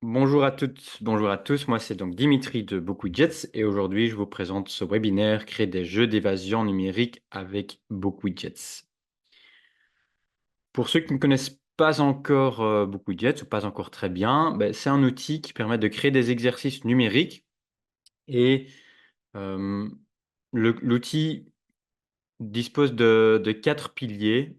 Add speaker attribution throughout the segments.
Speaker 1: Bonjour à toutes, bonjour à tous. Moi, c'est donc Dimitri de BookWidgets et aujourd'hui, je vous présente ce webinaire Créer des jeux d'évasion numérique avec BookWidgets. Pour ceux qui ne connaissent pas encore BookWidgets ou pas encore très bien, c'est un outil qui permet de créer des exercices numériques et euh, l'outil dispose de quatre piliers.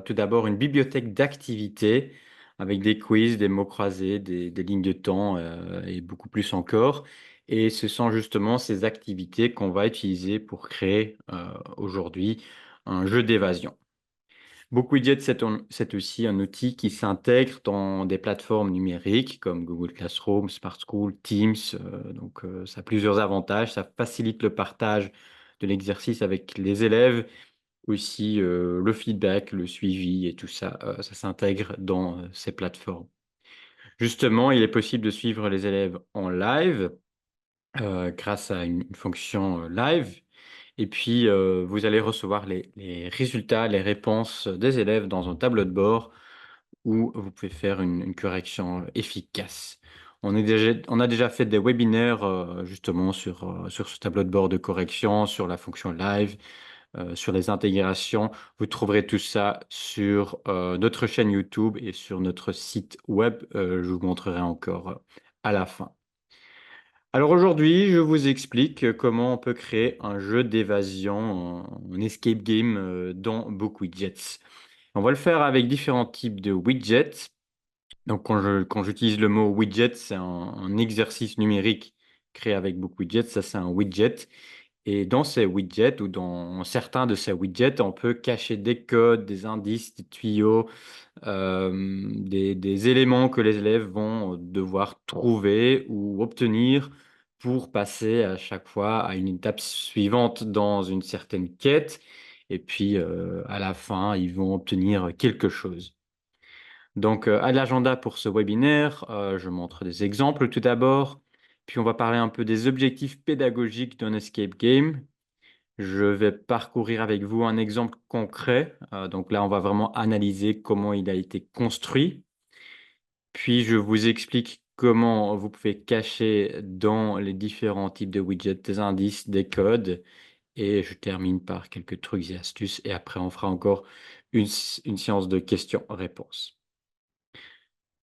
Speaker 1: Tout d'abord, une bibliothèque d'activités avec des quiz, des mots croisés, des lignes de temps et beaucoup plus encore. Et ce sont justement ces activités qu'on va utiliser pour créer aujourd'hui un jeu d'évasion. BookWidget, c'est aussi un outil qui s'intègre dans des plateformes numériques comme Google Classroom, Smart School, Teams. Ça a plusieurs avantages. Ça facilite le partage de l'exercice avec les élèves aussi le feedback, le suivi et tout ça, ça s'intègre dans ces plateformes. Justement, il est possible de suivre les élèves en live grâce à une fonction live. Et puis, vous allez recevoir les résultats, les réponses des élèves dans un tableau de bord où vous pouvez faire une correction efficace. On a déjà fait des webinaires justement sur ce tableau de bord de correction, sur la fonction live sur les intégrations. Vous trouverez tout ça sur notre chaîne YouTube et sur notre site web. Je vous montrerai encore à la fin. Alors aujourd'hui, je vous explique comment on peut créer un jeu d'évasion, un escape game dans BookWidgets. On va le faire avec différents types de widgets. Donc quand j'utilise le mot widget, c'est un exercice numérique créé avec BookWidgets. Ça, c'est un widget. Et dans ces widgets ou dans certains de ces widgets, on peut cacher des codes, des indices, des tuyaux, des éléments que les élèves vont devoir trouver ou obtenir pour passer à chaque fois à une étape suivante dans une certaine quête. Et puis, à la fin, ils vont obtenir quelque chose. Donc, à l'agenda pour ce webinaire, je montre des exemples tout d'abord. Puis, on va parler un peu des objectifs pédagogiques d'un escape game. Je vais parcourir avec vous un exemple concret. Donc là, on va vraiment analyser comment il a été construit. Puis, je vous explique comment vous pouvez cacher dans les différents types de widgets des indices, des codes. Et je termine par quelques trucs et astuces. Et après, on fera encore une séance de questions-réponses.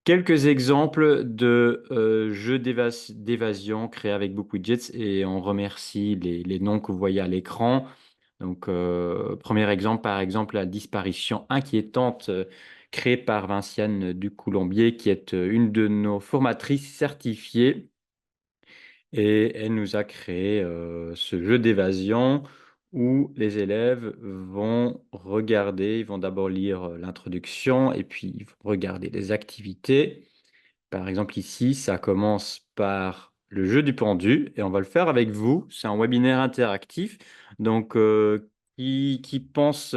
Speaker 1: Quelques exemples de jeux d'évasion créés avec BookWidgets et on remercie les noms que vous voyez à l'écran. Donc, premier exemple, par exemple, la disparition inquiétante créée par Vinciane Ducoulombier, qui est une de nos formatrices certifiées. Et elle nous a créé ce jeu d'évasion où les élèves vont regarder, ils vont d'abord lire l'introduction et puis ils vont regarder les activités. Par exemple, ici, ça commence par le jeu du pendu et on va le faire avec vous. C'est un webinaire interactif. Donc, qui pense,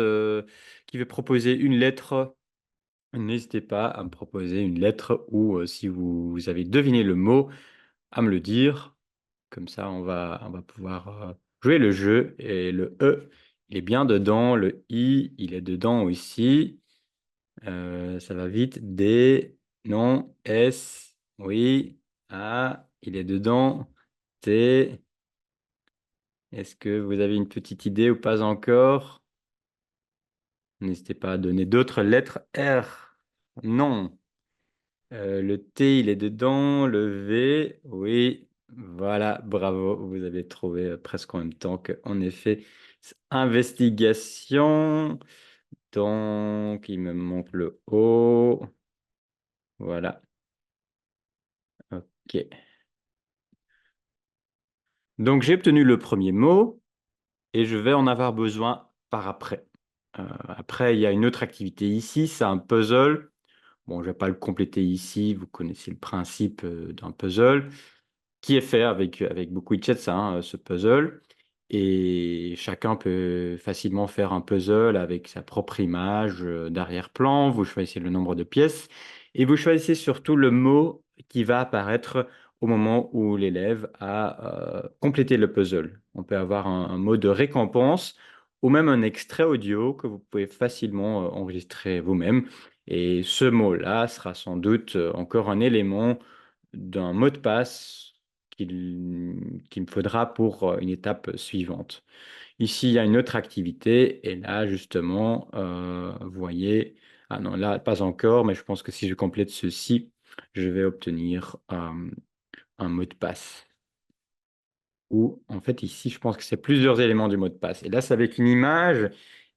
Speaker 1: qui veut proposer une lettre, n'hésitez pas à me proposer une lettre ou si vous avez deviné le mot, à me le dire. Comme ça, on va pouvoir jouer le jeu. Et le E, il est bien dedans. Le I, il est dedans aussi. Ça va vite. D, non. S, oui. A, il est dedans. T, est-ce que vous avez une petite idée ou pas encore? N'hésitez pas à donner d'autres lettres. R, non. Le T, il est dedans. Le V, oui. Voilà, bravo. Vous avez trouvé presque en même temps qu'en effet, c'est investigation. Donc, il me manque le O. Voilà. OK. Donc, j'ai obtenu le premier mot et je vais en avoir besoin par après. Après, il y a une autre activité ici, c'est un puzzle. Bon, je ne vais pas le compléter ici, vous connaissez le principe d'un puzzle qui est fait avec beaucoup de chats, hein, ce puzzle. Et chacun peut facilement faire un puzzle avec sa propre image d'arrière-plan. Vous choisissez le nombre de pièces et vous choisissez surtout le mot qui va apparaître au moment où l'élève a complété le puzzle. On peut avoir un mot de récompense ou même un extrait audio que vous pouvez facilement enregistrer vous-même. Et ce mot-là sera sans doute encore un élément d'un mot de passe qu'il me faudra pour une étape suivante. Ici, il y a une autre activité et là, justement, vous voyez, ah non, là, pas encore, mais je pense que si je complète ceci, je vais obtenir un mot de passe. Ou en fait, ici, je pense que c'est plusieurs éléments du mot de passe. Et là, c'est avec une image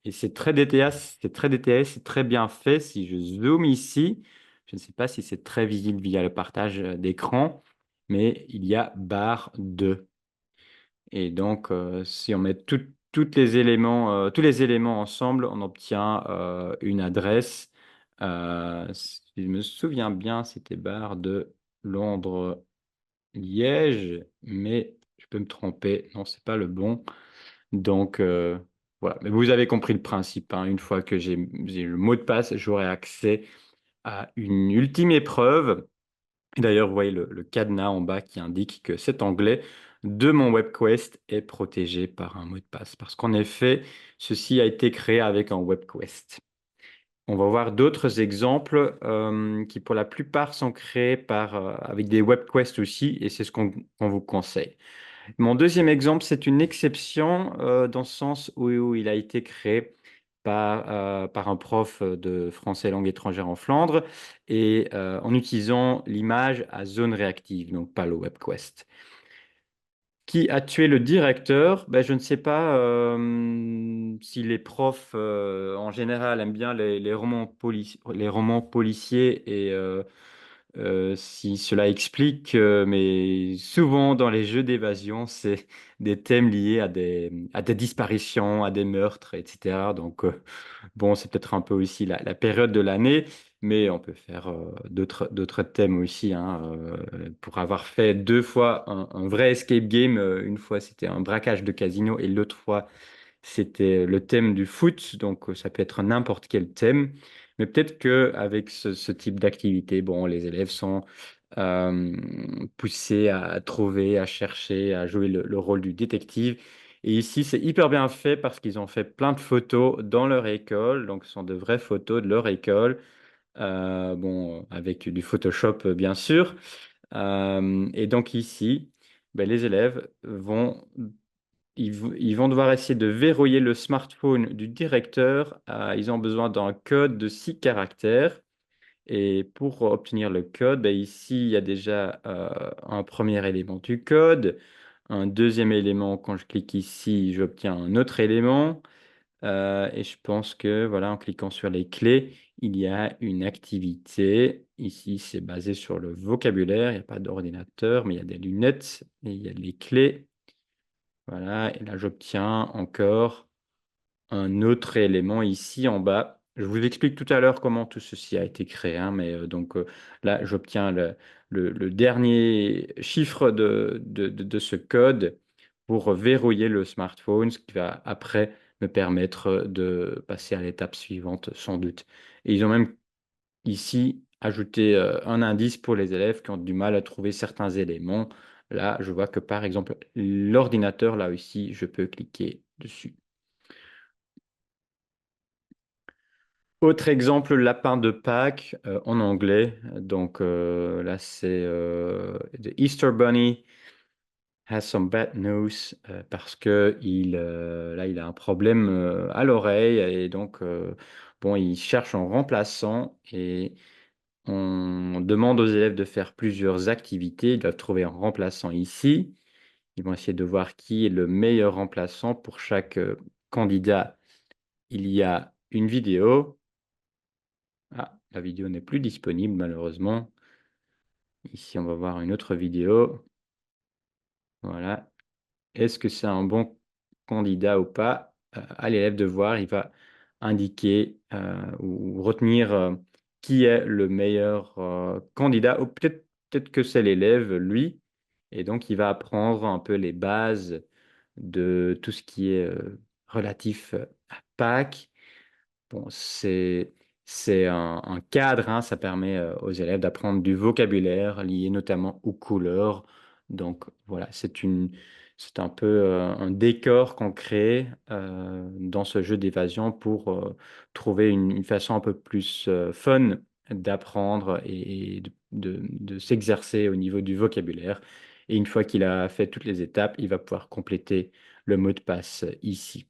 Speaker 1: et c'est c'est très bien fait. Si je zoome ici, je ne sais pas si c'est très visible via le partage d'écran, mais il y a barre 2. Et donc, si on met tous les éléments ensemble, on obtient une adresse. Si je me souviens bien, c'était barre de Londres-Liège, mais je peux me tromper. Non, c'est pas le bon. Donc, voilà. Mais vous avez compris le principe, hein. Une fois que j'ai le mot de passe, j'aurai accès à une ultime épreuve. Et d'ailleurs, vous voyez le cadenas en bas qui indique que cet onglet de mon WebQuest est protégé par un mot de passe. Parce qu'en effet, ceci a été créé avec un WebQuest. On va voir d'autres exemples qui, pour la plupart, sont créés avec des WebQuests aussi, et c'est ce qu'on vous conseille. Mon deuxième exemple, c'est une exception dans le sens où il a été créé par un prof de français langue étrangère en Flandre et en utilisant l'image à zone réactive, donc pas le WebQuest. Qui a tué le directeur? Ben, je ne sais pas si les profs en général aiment bien les romans policiers et si cela explique, mais souvent dans les jeux d'évasion, c'est des thèmes liés à des disparitions, à des meurtres, etc. Donc, bon, c'est peut-être un peu aussi la période de l'année, mais on peut faire d'autres thèmes aussi, hein, pour avoir fait deux fois un vrai escape game. Une fois, c'était un braquage de casino et l'autre fois, c'était le thème du foot. Donc, ça peut être n'importe quel thème. Mais peut-être qu'avec ce type d'activité, bon, les élèves sont euh, poussés à trouver, à chercher, à jouer le rôle du détective. Et ici, c'est hyper bien fait parce qu'ils ont fait plein de photos dans leur école. Donc, ce sont de vraies photos de leur école. Bon, avec du Photoshop, bien sûr. Et donc ici, ben, les élèves ils vont devoir essayer de verrouiller le smartphone du directeur. Ils ont besoin d'un code de 6 caractères. Et pour obtenir le code, ben, ici, il y a déjà un premier élément du code. Un deuxième élément, quand je clique ici, j'obtiens un autre élément. Et je pense que voilà, en cliquant sur les clés, il y a une activité. Ici, c'est basé sur le vocabulaire. Il n'y a pas d'ordinateur, mais il y a des lunettes et il y a les clés. Voilà, et là, j'obtiens encore un autre élément ici en bas. Je vous explique tout à l'heure comment tout ceci a été créé, hein, mais donc là, j'obtiens le dernier chiffre de ce code pour verrouiller le smartphone, ce qui va après me permettre de passer à l'étape suivante, sans doute. Et ils ont même ici ajouté un indice pour les élèves qui ont du mal à trouver certains éléments. Là, je vois que par exemple, l'ordinateur, là aussi, je peux cliquer dessus. Autre exemple, lapin de Pâques en anglais. Donc là, c'est The Easter Bunny has some bad news parce que là, il a un problème à l'oreille et donc bon, il cherche un remplaçant et on demande aux élèves de faire plusieurs activités. Ils doivent trouver un remplaçant ici. Ils vont essayer de voir qui est le meilleur remplaçant pour chaque candidat. Il y a une vidéo. Ah, la vidéo n'est plus disponible malheureusement. Ici, on va voir une autre vidéo. Voilà. Est-ce que c'est un bon candidat ou pas? À l'élève de voir, il va indiquer ou retenir qui est le meilleur candidat, ou peut-être que c'est l'élève, lui, et donc il va apprendre un peu les bases de tout ce qui est relatif à Pâques. Bon, c'est un cadre, hein, ça permet aux élèves d'apprendre du vocabulaire lié notamment aux couleurs. Donc voilà, c'est un peu un décor qu'on crée dans ce jeu d'évasion pour trouver une façon un peu plus fun d'apprendre et de s'exercer au niveau du vocabulaire. Et une fois qu'il a fait toutes les étapes, il va pouvoir compléter le mot de passe ici.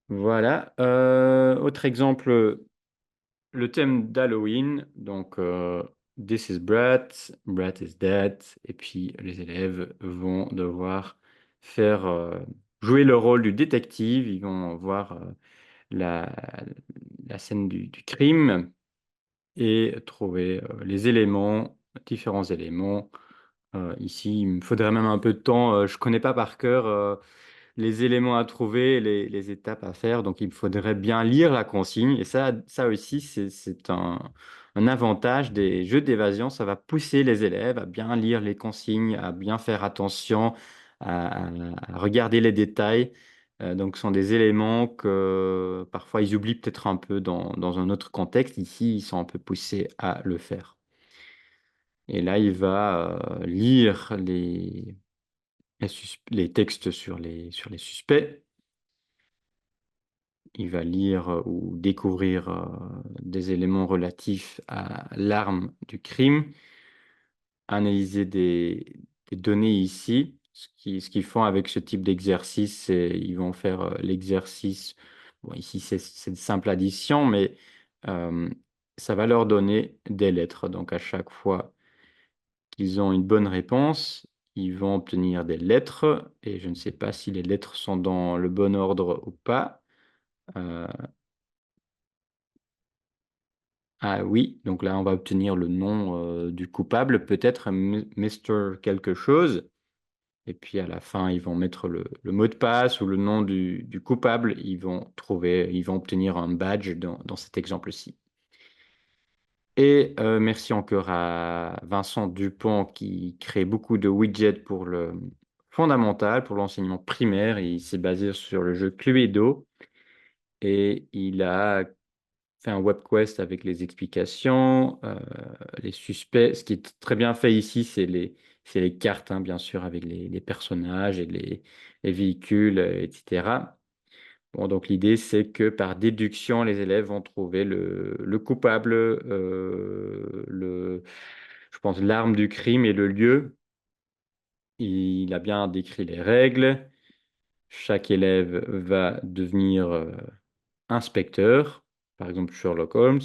Speaker 1: Voilà. Autre exemple, le thème d'Halloween. Donc, This is Brat, Brat is dead. Et puis, les élèves vont devoir faire jouer le rôle du détective. Ils vont voir la, la scène du crime et trouver les éléments, différents éléments. Ici, il me faudrait même un peu de temps. Je connais pas par cœur les éléments à trouver, les étapes à faire. Donc, il me faudrait bien lire la consigne. Et ça aussi, c'est un avantage des jeux d'évasion. Ça va pousser les élèves à bien lire les consignes, à bien faire attention, à regarder les détails. Donc, ce sont des éléments que parfois ils oublient peut-être un peu dans un autre contexte. Ici, ils sont un peu poussés à le faire. Et là, il va lire les textes sur les suspects. Il va lire ou découvrir des éléments relatifs à l'arme du crime, analyser des données ici. Ce qu'ils font avec ce type d'exercice, c'est ils vont faire l'exercice. Bon, ici, c'est de simple addition, mais euh, ça va leur donner des lettres. Donc, à chaque fois qu'ils ont une bonne réponse, ils vont obtenir des lettres. Et je ne sais pas si les lettres sont dans le bon ordre ou pas. Euh, Ah oui, donc là, on va obtenir le nom du coupable, peut-être Mr. quelque chose. Et puis à la fin, ils vont mettre le mot de passe ou le nom du coupable. Ils vont obtenir un badge dans cet exemple-ci. Et merci encore à Vincent Dupont qui crée beaucoup de widgets pour le fondamental, pour l'enseignement primaire. Il s'est basé sur le jeu Cluedo et il a fait un web quest avec les explications, les suspects. Ce qui est très bien fait ici, c'est les cartes, hein, bien sûr, avec les personnages et les véhicules, etc. Bon, donc l'idée, c'est que par déduction, les élèves vont trouver le coupable, je pense, l'arme du crime et le lieu. Il a bien décrit les règles. Chaque élève va devenir inspecteur, par exemple Sherlock Holmes.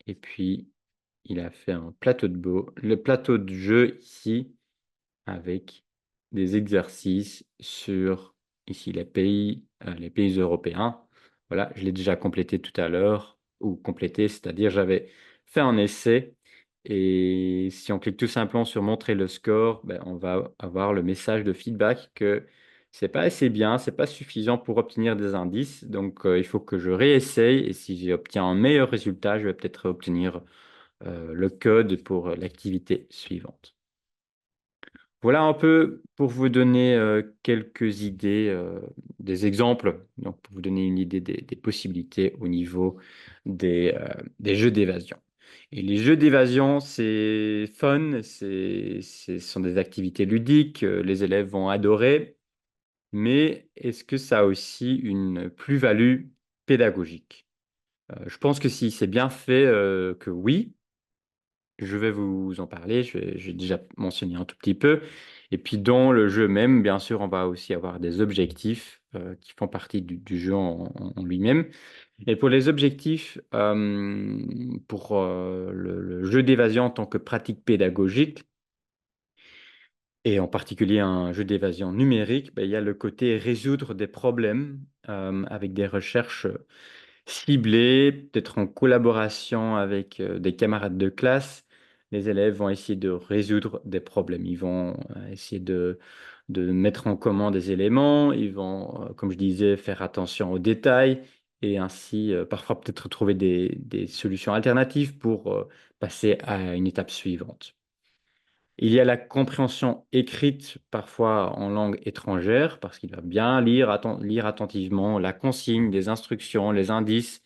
Speaker 1: Et puis, il a fait un plateau le plateau de jeu ici avec des exercices sur ici les pays européens. Voilà, je l'ai déjà complété tout à l'heure, ou complété, c'est-à-dire j'avais fait un essai et si on clique tout simplement sur montrer le score, ben, on va avoir le message de feedback que c'est pas assez bien, c'est pas suffisant pour obtenir des indices. Donc il faut que je réessaye et si j'obtiens un meilleur résultat, je vais peut-être obtenir le code pour l'activité suivante. Voilà un peu pour vous donner quelques idées, des exemples, donc pour vous donner une idée des possibilités au niveau des jeux d'évasion. Et les jeux d'évasion, c'est fun, ce sont des activités ludiques, les élèves vont adorer, mais est-ce que ça a aussi une plus-value pédagogique? Je pense que si c'est bien fait, que oui. Je vais vous en parler, je vais déjà mentionner un tout petit peu. Et puis dans le jeu même, bien sûr, on va aussi avoir des objectifs qui font partie du jeu en lui-même. Et pour les objectifs, pour le jeu d'évasion en tant que pratique pédagogique, et en particulier un jeu d'évasion numérique, ben, il y a le côté résoudre des problèmes avec des recherches ciblé, peut-être en collaboration avec des camarades de classe, les élèves vont essayer de résoudre des problèmes. Ils vont essayer de mettre en commun des éléments, ils vont, comme je disais, faire attention aux détails et ainsi parfois peut-être trouver des solutions alternatives pour passer à une étape suivante. Il y a la compréhension écrite, parfois en langue étrangère, parce qu'il va bien lire attentivement la consigne, les instructions, les indices,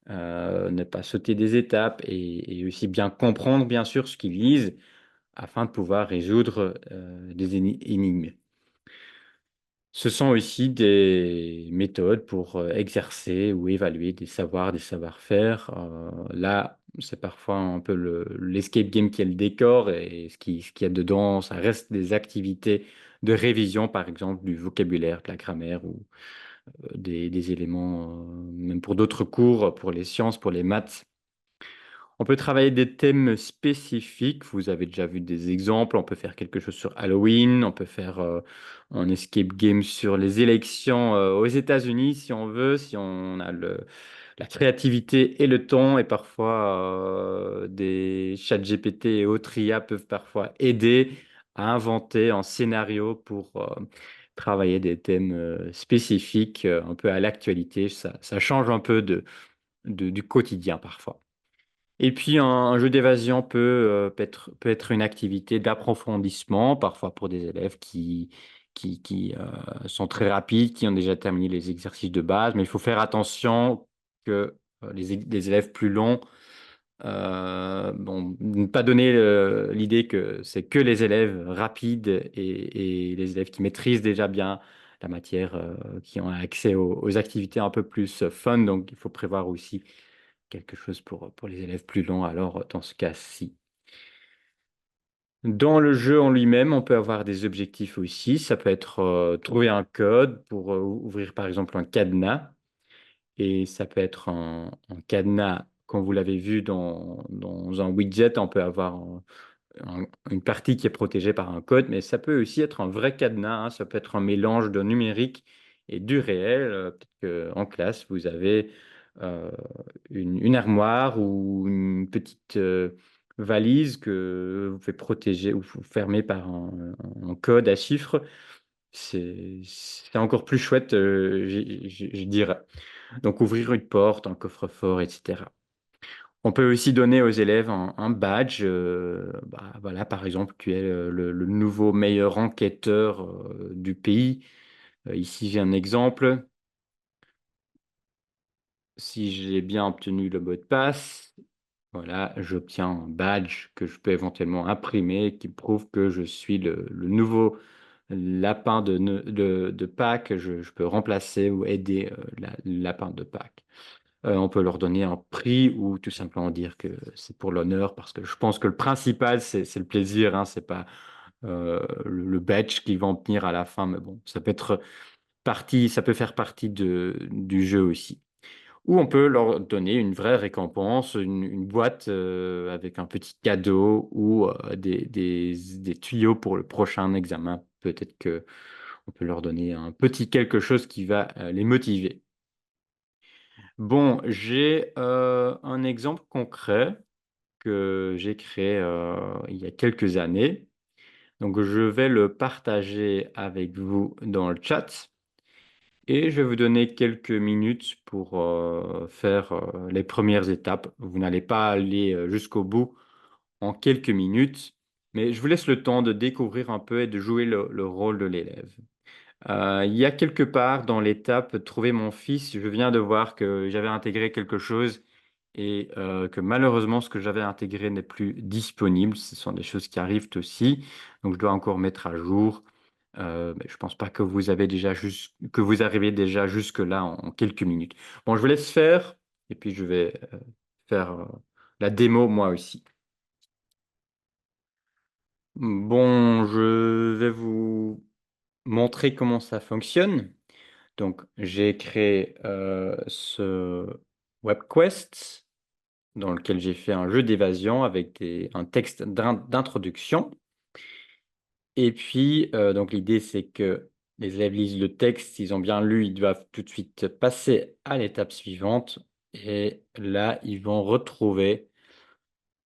Speaker 1: ne pas sauter des étapes et aussi bien comprendre, bien sûr, ce qu'ils lisent afin de pouvoir résoudre des énigmes. Ce sont aussi des méthodes pour exercer ou évaluer des savoirs, des savoir-faire. Là, C'est parfois un peu l'escape game qui est le décor et ce qu'il y a dedans, ça reste des activités de révision, par exemple du vocabulaire, de la grammaire ou des éléments, même pour d'autres cours, pour les sciences, pour les maths. On peut travailler des thèmes spécifiques. Vous avez déjà vu des exemples. On peut faire quelque chose sur Halloween. On peut faire un escape game sur les élections aux États-Unis, si on veut, si on a la créativité et le temps. Et parfois, des chats GPT et autres IA peuvent parfois aider à inventer un scénario pour travailler des thèmes spécifiques, un peu à l'actualité. Ça change un peu du quotidien parfois. Et puis un jeu d'évasion peut être une activité d'approfondissement, parfois pour des élèves qui sont très rapides, qui ont déjà terminé les exercices de base, mais il faut faire attention que les élèves plus longs, bon, ne pas donner l'idée que c'est que les élèves rapides et les élèves qui maîtrisent déjà bien la matière, qui ont accès aux activités un peu plus fun, donc il faut prévoir aussi quelque chose pour les élèves plus lents, alors dans ce cas-ci. Dans le jeu en lui-même, on peut avoir des objectifs aussi. Ça peut être trouver un code pour ouvrir par exemple un cadenas. Et ça peut être un cadenas, comme vous l'avez vu dans un widget, on peut avoir une partie qui est protégée par un code, mais ça peut aussi être un vrai cadenas, hein. Ça peut être un mélange de numérique et du réel. Peut-être qu'en classe, vous avez euh, une armoire ou une petite valise que vous pouvez protéger ou vous fermer par un code à chiffres. C'est encore plus chouette, je dirais. Donc, ouvrir une porte, un coffre-fort, etc. On peut aussi donner aux élèves un badge. Bah, voilà, par exemple, tu es le nouveau meilleur enquêteur du pays. Ici, j'ai un exemple. Si j'ai bien obtenu le mot de passe, voilà, j'obtiens un badge que je peux éventuellement imprimer qui prouve que je suis le nouveau lapin de Pâques. Je peux remplacer ou aider le lapin de Pâques. On peut leur donner un prix ou tout simplement dire que c'est pour l'honneur, parce que je pense que le principal, c'est le plaisir, hein, c'est pas le badge qu'ils vont obtenir à la fin, mais bon, ça peut être ça peut faire partie du jeu aussi. Ou on peut leur donner une vraie récompense, une boîte avec un petit cadeau ou des tuyaux pour le prochain examen. Peut-être que on peut leur donner un petit quelque chose qui va les motiver. Bon, j'ai un exemple concret que j'ai créé il y a quelques années. Donc, je vais le partager avec vous dans le chat et je vais vous donner quelques minutes pour faire les premières étapes. Vous n'allez pas aller jusqu'au bout en quelques minutes, mais je vous laisse le temps de découvrir un peu et de jouer le rôle de l'élève. Il y a quelque part dans l'étape Trouver mon fils, je viens de voir que j'avais intégré quelque chose et que malheureusement ce que j'avais intégré n'est plus disponible. Ce sont des choses qui arrivent aussi, donc je dois encore mettre à jour. Mais je pense pas que que vous arrivez déjà jusque-là en quelques minutes. Bon, je vous laisse faire et puis je vais faire la démo moi aussi. Bon, je vais vous montrer comment ça fonctionne. Donc, j'ai créé ce WebQuest dans lequel j'ai fait un jeu d'évasion avec un texte d'introduction. Et puis, donc l'idée, c'est que les élèves lisent le texte. S'ils ont bien lu, ils doivent tout de suite passer à l'étape suivante. Et là, ils vont retrouver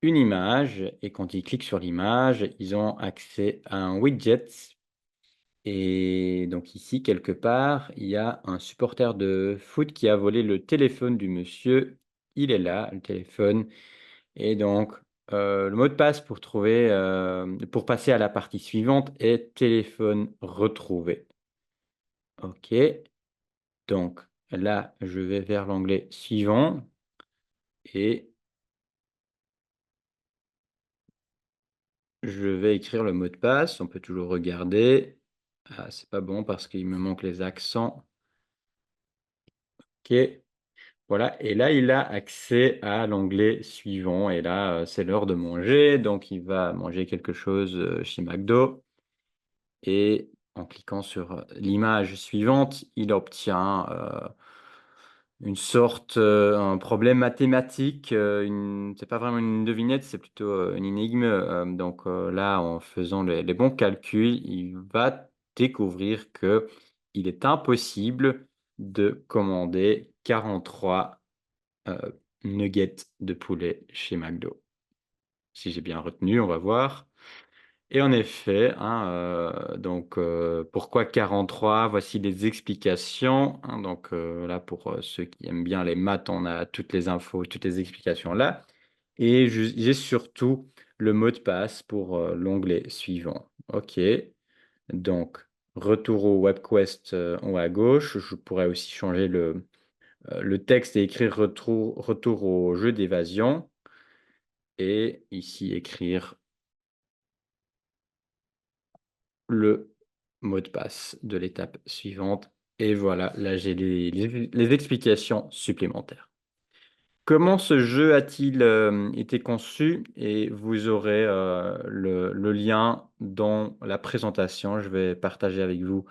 Speaker 1: une image. Et quand ils cliquent sur l'image, ils ont accès à un widget. Et donc ici, quelque part, il y a un supporter de foot qui a volé le téléphone du monsieur. Il est là, le téléphone. Et donc, le mot de passe pour passer à la partie suivante est téléphone retrouvé. OK. Donc là, je vais vers l'onglet suivant et je vais écrire le mot de passe. On peut toujours regarder. Ah, c'est pas bon parce qu'il me manque les accents. OK. Voilà, et là, il a accès à l'onglet suivant. Et là, c'est l'heure de manger. Donc, il va manger quelque chose chez McDo. Et en cliquant sur l'image suivante, il obtient une sorte, un problème mathématique. C'est pas vraiment une devinette, c'est plutôt une énigme. Donc là, en faisant les bons calculs, il va découvrir que il est impossible de commander 43 euh, nuggets de poulet chez McDo. Si j'ai bien retenu, on va voir. Et en effet, hein, pourquoi 43? Voici les explications, hein. Donc là, pour ceux qui aiment bien les maths, on a toutes les infos, toutes les explications là. Et j'ai surtout le mot de passe pour l'onglet suivant. OK. Donc, retour au WebQuest en haut à gauche. Je pourrais aussi changer le texte et écrire retour au jeu d'évasion. Et ici, écrire le mot de passe de l'étape suivante. Et voilà, là j'ai les explications supplémentaires. Comment ce jeu a-t-il été conçu? Et vous aurez le lien dans la présentation. Je vais partager avec vous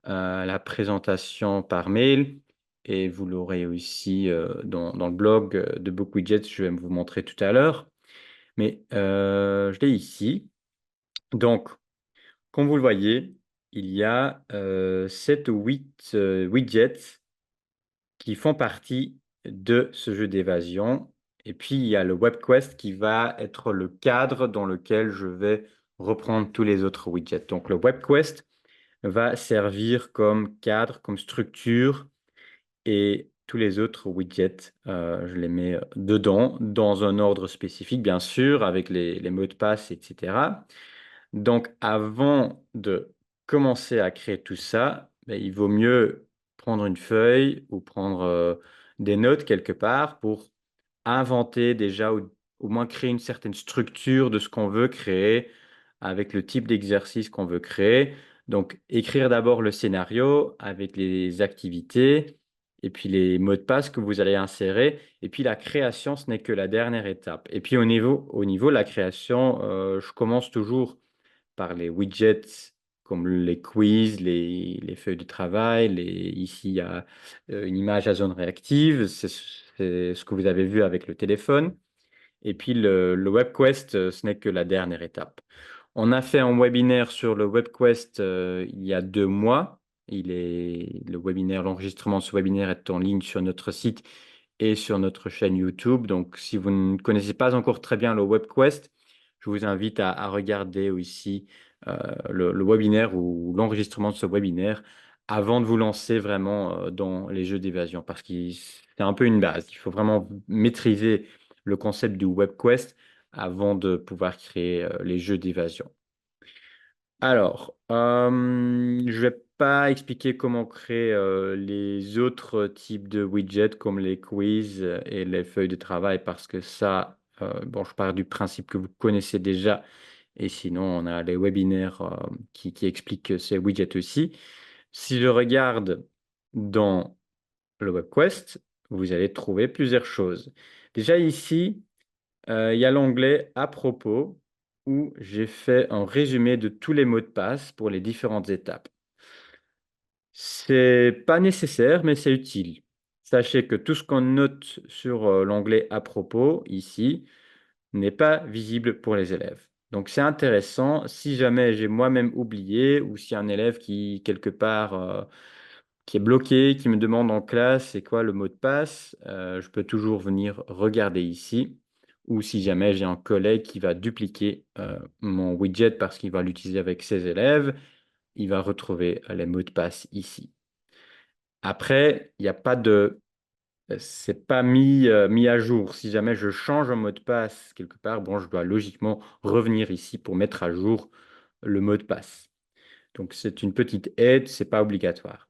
Speaker 1: la présentation par mail et vous l'aurez aussi dans le blog de BookWidget. Je vais vous montrer tout à l'heure. Mais je l'ai ici. Donc, comme vous le voyez, il y a 7 ou 8 widgets qui font partie de ce jeu d'évasion. Et puis, il y a le WebQuest qui va être le cadre dans lequel je vais reprendre tous les autres widgets. Donc, le WebQuest va servir comme cadre, comme structure, et tous les autres widgets, je les mets dedans, dans un ordre spécifique, bien sûr, avec les mots de passe, etc. Donc, avant de commencer à créer tout ça, ben, il vaut mieux prendre une feuille ou prendre des notes quelque part pour inventer déjà ou au moins créer une certaine structure de ce qu'on veut créer avec le type d'exercice qu'on veut créer. Donc, écrire d'abord le scénario avec les activités et puis les mots de passe que vous allez insérer. Et puis la création, ce n'est que la dernière étape. Et puis au niveau de la création, je commence toujours par les widgets comme les quiz, les feuilles de travail. Ici, il y a une image à zone réactive. C'est ce que vous avez vu avec le téléphone. Et puis le WebQuest, ce n'est que la dernière étape. On a fait un webinaire sur le WebQuest il y a 2 mois. L'enregistrement de ce webinaire est en ligne sur notre site et sur notre chaîne YouTube. Donc, si vous ne connaissez pas encore très bien le WebQuest, je vous invite à regarder aussi le webinaire ou l'enregistrement de ce webinaire avant de vous lancer vraiment dans les jeux d'évasion, parce que c'est un peu une base. Il faut vraiment maîtriser le concept du WebQuest avant de pouvoir créer les jeux d'évasion. Alors, je vais pas expliquer comment créer les autres types de widgets comme les quiz et les feuilles de travail parce que ça, bon, je pars du principe que vous connaissez déjà et sinon on a les webinaires qui expliquent ces widgets aussi. Si je regarde dans le WebQuest, vous allez trouver plusieurs choses. Déjà ici, il y a l'onglet à propos où j'ai fait un résumé de tous les mots de passe pour les différentes étapes. C'est pas nécessaire, mais c'est utile. Sachez que tout ce qu'on note sur l'onglet à propos ici n'est pas visible pour les élèves. Donc c'est intéressant si jamais j'ai moi-même oublié ou si un élève qui quelque part qui est bloqué, qui me demande en classe c'est quoi le mot de passe, je peux toujours venir regarder ici. Ou si jamais j'ai un collègue qui va dupliquer mon widget parce qu'il va l'utiliser avec ses élèves, il va retrouver les mots de passe ici. Après, il n'y a pas de c'est pas mis à jour. Si jamais je change un mot de passe quelque part, bon, je dois logiquement revenir ici pour mettre à jour le mot de passe. Donc c'est une petite aide, c'est pas obligatoire.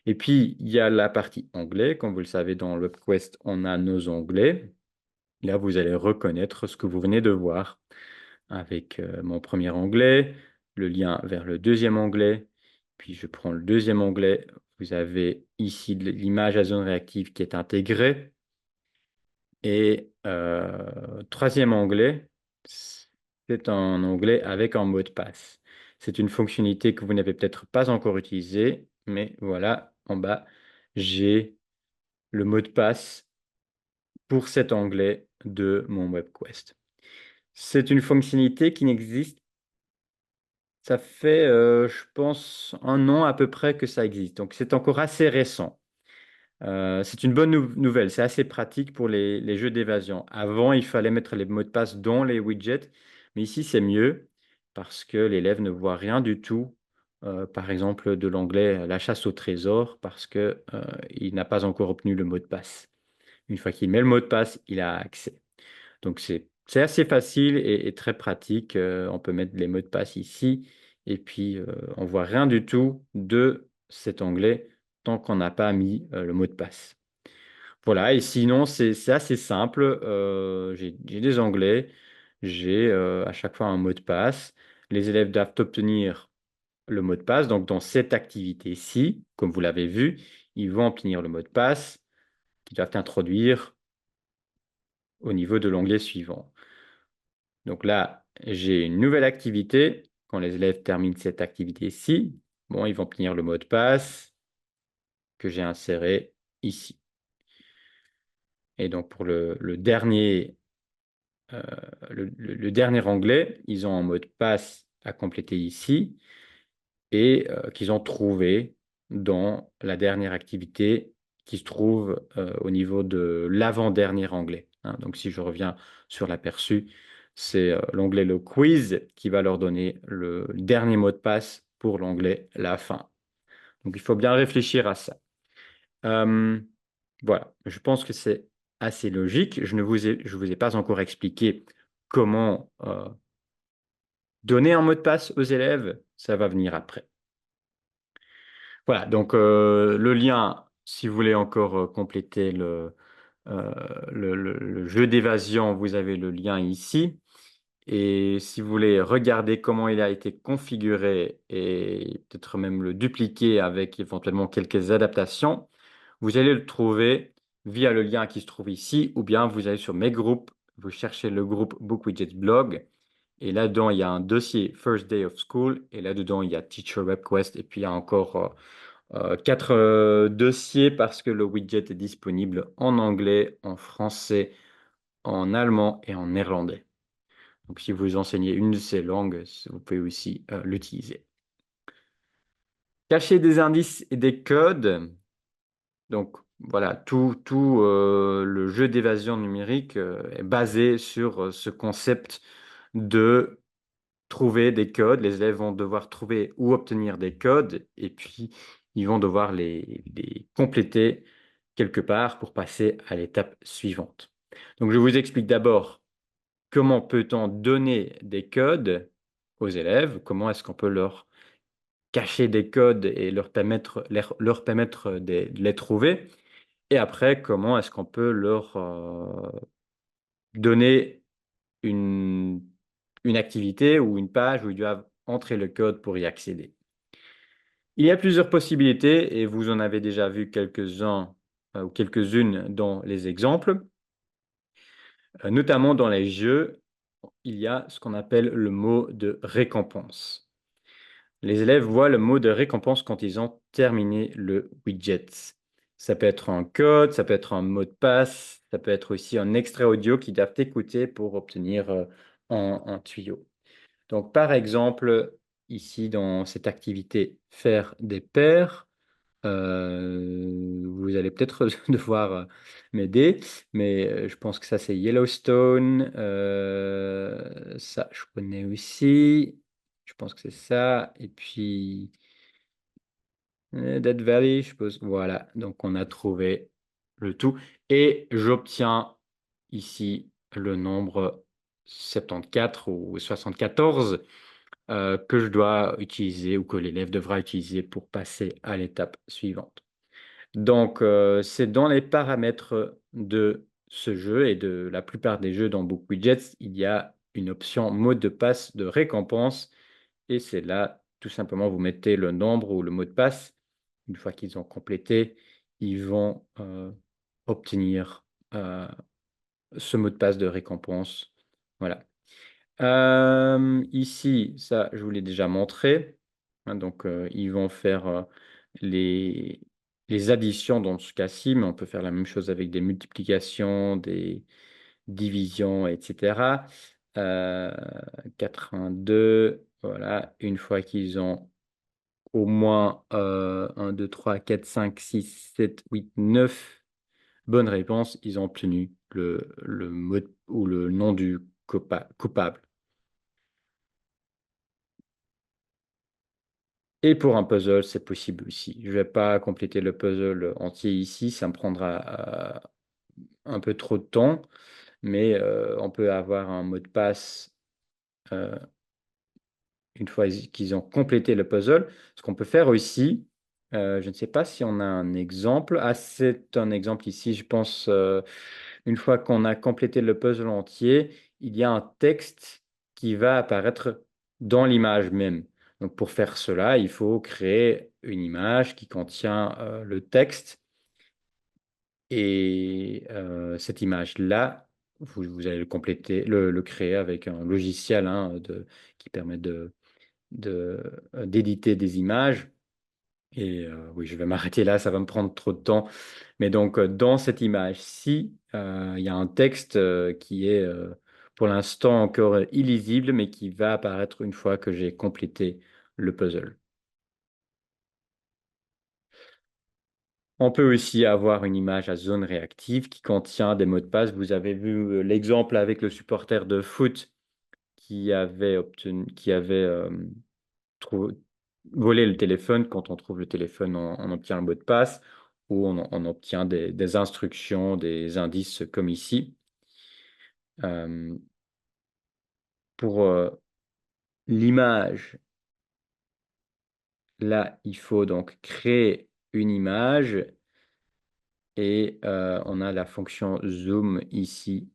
Speaker 1: Et puis il y a la partie onglet. Comme vous le savez, dans le WebQuest, on a nos onglets. Là, vous allez reconnaître ce que vous venez de voir avec mon premier onglet, le lien vers le deuxième onglet. Puis je prends le deuxième onglet. Vous avez ici l'image à zone réactive qui est intégrée. Et troisième onglet, c'est un onglet avec un mot de passe. C'est une fonctionnalité que vous n'avez peut-être pas encore utilisée, mais voilà, en bas, j'ai le mot de passe pour cet onglet de mon WebQuest. C'est une fonctionnalité qui n'existe, ça fait, je pense, un an à peu près que ça existe. Donc, c'est encore assez récent. C'est une bonne nouvelle, c'est assez pratique pour les jeux d'évasion. Avant, il fallait mettre les mots de passe dans les widgets, mais ici, c'est mieux parce que l'élève ne voit rien du tout, par exemple, de l'onglet La chasse au trésor, parce que, il n'a pas encore obtenu le mot de passe. Une fois qu'il met le mot de passe, il a accès. Donc, c'est assez facile et très pratique. On peut mettre les mots de passe ici et puis on voit rien du tout de cet onglet tant qu'on n'a pas mis le mot de passe. Voilà, et sinon, c'est assez simple. J'ai des onglets, j'ai à chaque fois un mot de passe. Les élèves doivent obtenir le mot de passe. Donc, dans cette activité-ci, comme vous l'avez vu, ils vont obtenir le mot de passe qu'ils doivent introduire au niveau de l'onglet suivant. Donc là, j'ai une nouvelle activité. Quand les élèves terminent cette activité-ci, bon, ils vont obtenir le mot de passe que j'ai inséré ici. Et donc pour le dernier, le dernier onglet, ils ont un mot de passe à compléter ici et qu'ils ont trouvé dans la dernière activité qui se trouve au niveau de l'avant-dernier onglet, hein. Donc si je reviens sur l'aperçu, c'est l'onglet le quiz qui va leur donner le dernier mot de passe pour l'onglet la fin. Donc il faut bien réfléchir à ça. Euh, voilà, je pense que c'est assez logique. Je vous ai pas encore expliqué comment donner un mot de passe aux élèves. Ça va venir après. Voilà, donc le lien, si vous voulez encore compléter euh, le jeu d'évasion, vous avez le lien ici. Et si vous voulez regarder comment il a été configuré et peut-être même le dupliquer avec éventuellement quelques adaptations, vous allez le trouver via le lien qui se trouve ici, ou bien vous allez sur mes groupes, vous cherchez le groupe BookWidgets Blog, et là-dedans, il y a un dossier First Day of School, et là-dedans, il y a Teacher WebQuest, et puis il y a encore 4 dossiers parce que le widget est disponible en anglais, en français, en allemand et en néerlandais. Donc, si vous enseignez une de ces langues, vous pouvez aussi l'utiliser. Cacher des indices et des codes. Donc, voilà, tout le jeu d'évasion numérique est basé sur ce concept de trouver des codes. Les élèves vont devoir trouver ou obtenir des codes et puis ils vont devoir les compléter quelque part pour passer à l'étape suivante. Donc, je vous explique d'abord comment peut-on donner des codes aux élèves, comment est-ce qu'on peut leur cacher des codes et leur permettre de les trouver, et après, comment est-ce qu'on peut leur donner une, une activité ou une page où ils doivent entrer le code pour y accéder. Il y a plusieurs possibilités et vous en avez déjà vu quelques-uns ou quelques-unes dans les exemples. Notamment dans les jeux, il y a ce qu'on appelle le mot de récompense. Les élèves voient le mot de récompense quand ils ont terminé le widget. Ça peut être un code, ça peut être un mot de passe, ça peut être aussi un extrait audio qu'ils doivent écouter pour obtenir un tuyau. Donc, par exemple, ici, dans cette activité, faire des paires, vous allez peut-être devoir m'aider, mais je pense que ça, c'est Yellowstone. Ça, je connais aussi. Je pense que c'est ça. Et puis, Dead Valley, je suppose. Voilà, donc on a trouvé le tout. Et j'obtiens ici le nombre 74 ou 74 que je dois utiliser ou que l'élève devra utiliser pour passer à l'étape suivante. Donc, c'est dans les paramètres de ce jeu et de la plupart des jeux dans BookWidgets, il y a une option mot de passe de récompense et c'est là, tout simplement, vous mettez le nombre ou le mot de passe. Une fois qu'ils ont complété, ils vont obtenir ce mot de passe de récompense. Voilà. Ici, ça, je vous l'ai déjà montré. Hein, donc, ils vont faire les, les additions dans ce cas-ci, mais on peut faire la même chose avec des multiplications, des divisions, etc. Euh, 82, voilà. Une fois qu'ils ont au moins 1, 2, 3, 4, 5, 6, 7, 8, 9 bonnes réponses, ils ont obtenu le mot ou le nom du coupable. Et pour un puzzle, c'est possible aussi. Je ne vais pas compléter le puzzle entier ici, ça me prendra un peu trop de temps, mais on peut avoir un mot de passe euh, une fois qu'ils ont complété le puzzle. Ce qu'on peut faire aussi, je ne sais pas si on a un exemple. Ah, c'est un exemple ici, je pense, une fois qu'on a complété le puzzle entier, il y a un texte qui va apparaître dans l'image même. Donc pour faire cela, il faut créer une image qui contient le texte et cette image-là, vous allez le compléter, le créer avec un logiciel hein, qui permet d'éditer des images. Et oui, je vais m'arrêter là, ça va me prendre trop de temps. Mais donc, dans cette image-ci, il y a un texte qui est pour l'instant encore illisible, mais qui va apparaître une fois que j'ai complété le puzzle. On peut aussi avoir une image à zone réactive qui contient des mots de passe. Vous avez vu l'exemple avec le supporter de foot qui avait trou- volé le téléphone. Quand on trouve le téléphone, on obtient un mot de passe ou on obtient des instructions, des indices comme ici. Euh, pour l'image, là, il faut donc créer une image et on a la fonction zoom ici.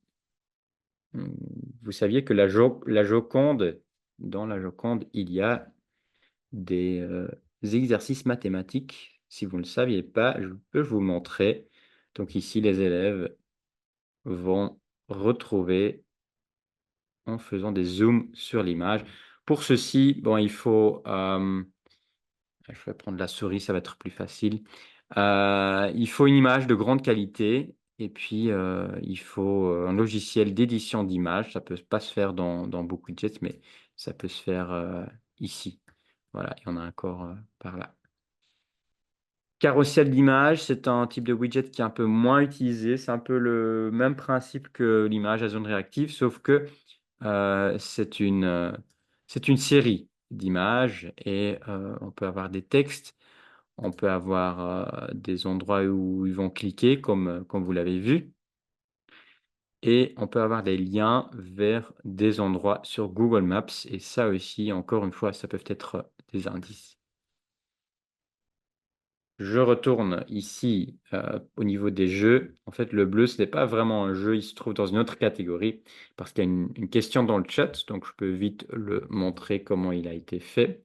Speaker 1: Hum, Vous saviez que la Joconde, dans la Joconde, il y a des exercices mathématiques. Si vous ne le saviez pas, je peux vous montrer. Donc ici, les élèves vont retrouver en faisant des zooms sur l'image. Pour ceci, bon, il faut, je vais prendre la souris, ça va être plus facile. Il faut une image de grande qualité et puis il faut un logiciel d'édition d'images. Ça peut pas se faire dans beaucoup de jets, mais ça peut se faire ici. Voilà, il y en a encore par là. Carrousel d'image, c'est un type de widget qui est un peu moins utilisé. C'est un peu le même principe que l'image à zone réactive, sauf que c'est une série d'images et on peut avoir des textes, on peut avoir des endroits où ils vont cliquer, comme vous l'avez vu, et on peut avoir des liens vers des endroits sur Google Maps. Et ça aussi, encore une fois, ça peut être des indices. Je retourne ici au niveau des jeux. En fait, le bleu, ce n'est pas vraiment un jeu, il se trouve dans une autre catégorie parce qu'il y a une question dans le chat, donc je peux vite le montrer comment il a été fait.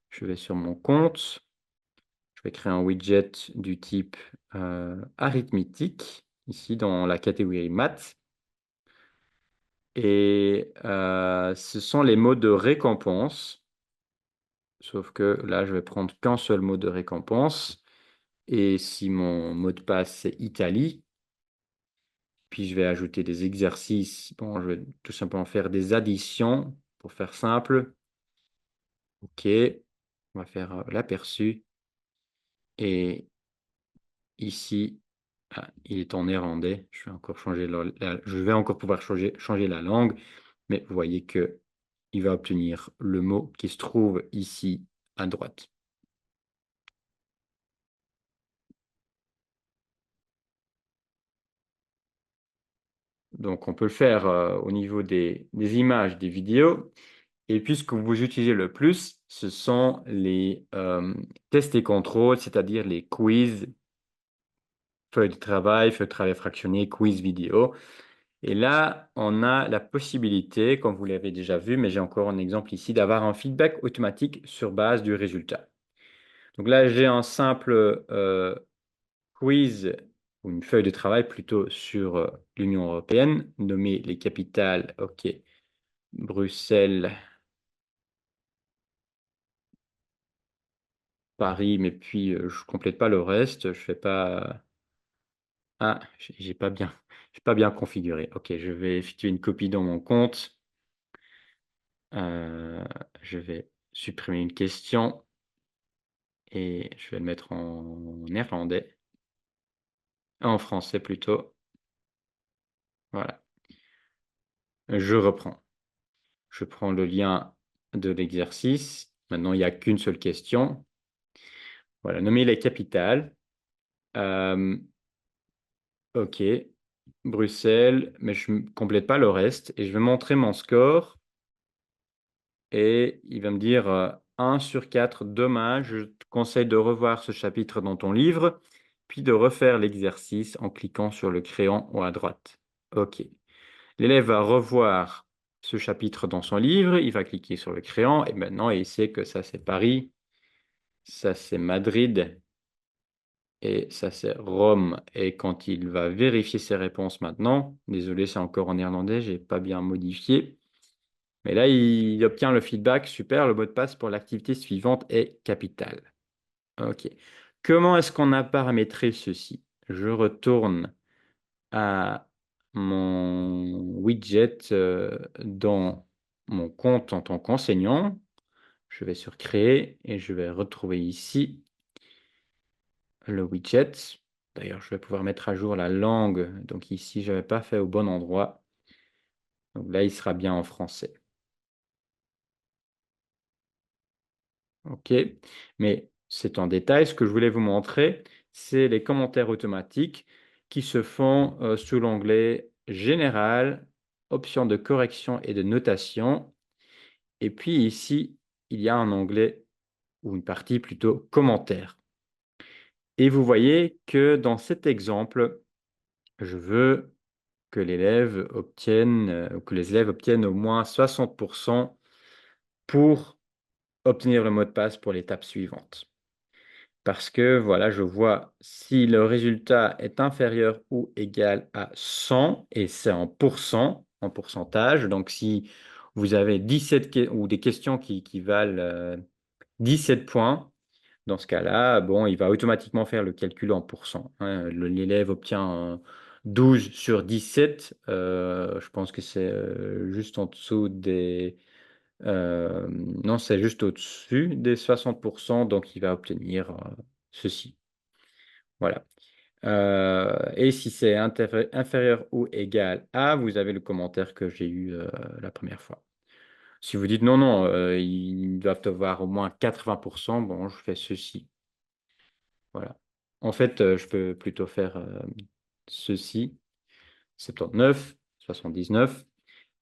Speaker 1: Je vais sur mon compte, je vais créer un widget du type arithmétique, ici dans la catégorie maths. Et ce sont les mots de récompense, sauf que là, je vais prendre qu'un seul mot de récompense. Et si mon mot de passe, c'est Italie, puis je vais ajouter des exercices. Bon, je vais tout simplement faire des additions pour faire simple. OK, on va faire l'aperçu. Et ici, il est en néerlandais. Je vais encore changer je vais encore pouvoir changer la langue. Mais vous voyez que il va obtenir le mot qui se trouve ici à droite. Donc, on peut le faire au niveau des images, des vidéos. Et puis, ce que vous utilisez le plus, ce sont les tests et contrôles, c'est-à-dire les quiz, feuilles de travail fractionné, quiz vidéo. Et là, on a la possibilité, comme vous l'avez déjà vu, mais j'ai encore un exemple ici, d'avoir un feedback automatique sur base du résultat. Donc là, j'ai un simple quiz ou une feuille de travail plutôt sur l'Union européenne. Nommer les capitales, ok. Bruxelles, Paris, mais puis je complète pas le reste. Je fais pas. Ah, j'ai pas bien configuré. Ok, je vais effectuer une copie dans mon compte. Euh, je vais supprimer une question et je vais le mettre en néerlandais, en français plutôt. Voilà. Je reprends. Je prends le lien de l'exercice. Maintenant, il n'y a qu'une seule question. Voilà, nommer les capitales. Euh, ok, Bruxelles, mais je ne complète pas le reste et je vais montrer mon score. Et il va me dire 1 sur 4, dommage, je te conseille de revoir ce chapitre dans ton livre, puis de refaire l'exercice en cliquant sur le crayon ou à droite. OK. L'élève va revoir ce chapitre dans son livre, il va cliquer sur le crayon et maintenant il sait que ça c'est Paris, ça c'est Madrid et ça c'est Rome. Et quand il va vérifier ses réponses maintenant, désolé c'est encore en néerlandais, j'ai pas bien modifié. Mais là, il obtient le feedback. Super, le mot de passe pour l'activité suivante est capital. OK. Comment est-ce qu'on a paramétré ceci? Je retourne à mon widget dans mon compte en tant qu'enseignant. Je vais sur Créer et je vais retrouver ici le widget. D'ailleurs, je vais pouvoir mettre à jour la langue. Donc ici, je n'avais pas fait au bon endroit. Donc là, il sera bien en français. OK, mais c'est en détail. Ce que je voulais vous montrer, c'est les commentaires automatiques qui se font sous l'onglet Général, options de correction et de notation. Et puis ici, il y a un onglet ou une partie plutôt commentaires. Et vous voyez que dans cet exemple, je veux que l'élève obtienne, que les élèves obtiennent au moins 60% pour obtenir le mot de passe pour l'étape suivante. Parce que voilà, je vois si le résultat est inférieur ou égal à 100, et c'est en pourcent, en pourcentage. Donc, si vous avez 17 ou des questions qui valent 17 points, dans ce cas-là, bon, il va automatiquement faire le calcul en pourcent, hein. L'élève obtient 12 sur 17. Je pense que c'est juste en dessous des... non, c'est juste au-dessus des 60%, donc il va obtenir ceci. Voilà. Et si c'est inférieur ou égal à, vous avez le commentaire que j'ai eu la première fois. Si vous dites non, non, ils doivent avoir au moins 80%, bon, je fais ceci. Voilà. En fait, je peux plutôt faire ceci, 79, 79.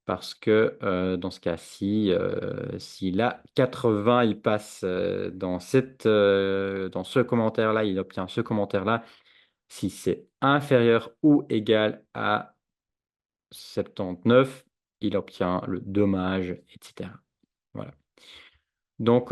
Speaker 1: Parce que dans ce cas-ci, s'il a 80, il passe dans ce commentaire-là, il obtient ce commentaire-là. Si c'est inférieur ou égal à 79, il obtient le dommage, etc. Voilà. Donc,